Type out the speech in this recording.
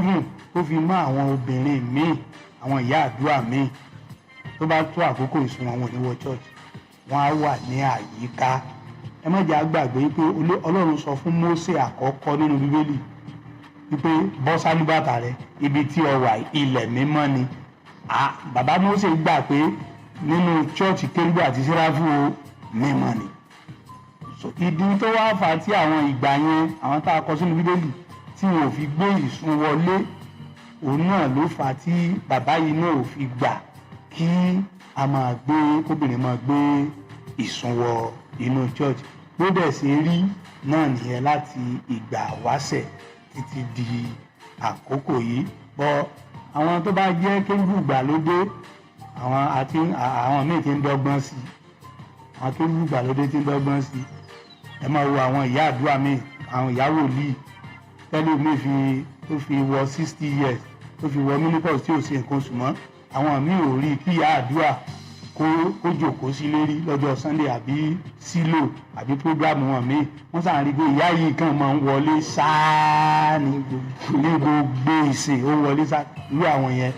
even tó fi mọ́ àwọn obìnrin míì àwọn ìyá àdúrà míì tó bá tó àkókò ìsún àwọn oníwọ̀ church wọ́n á wà ní àyíká. Ẹ má jẹ́ àgbàgbé pé Ọlọ́run sọ fún Mósè àkọ́kọ́ nínú Bíbélì wípé bọ́ sálúbàtà rẹ ibi tí ọ wà ilẹ̀ mímọ́ ni. Bàbá Mósè gbà pé nínú church Kérúbù àti Séráfù mímọ́ ni. Ìdí tó wá fà á tí àwọn ìgbà yẹn àwọn tá a kọ sínú Bíbélì tí wọn ò fi gbé ìsun wọlé òun náà ló fà á tí bàbá yìí náà ò fi gbà kí a máa gbé kóbìnrin máa gbé ìsun wọ inú church. Bó dẹ̀ ṣe rí náà nìyẹn láti ìgbà wáṣẹ̀ títí di àkókò yìí. Bọ́ àwọn tó bá jẹ́ Kérúbù ìgbàlódé àwọn míì ti ń dọ́gbọ́n sí àwọn Kérúbù ìgbàlódé ti ń dọ́gbọ́n sí. Ẹ máa wo àwọn ìyá àdúrà míì àwọn ìyá wòlíì tẹ́lẹ̀ mi tó fi wọ 60 years tó fi wọ menopause tí ò ṣe nǹkan oṣù mọ́ àwọn míì ò rí kí ìyá àdúrà kó jòkó sí lérí lọ́jọ́ Sunday àbí sílò àbí program wọn míì wọ́n sàn rí pé ìyá yìí kàn máa ń wọlé sáá ní gbogbo ìsìn ó wọlé sáá irú àwọn yẹn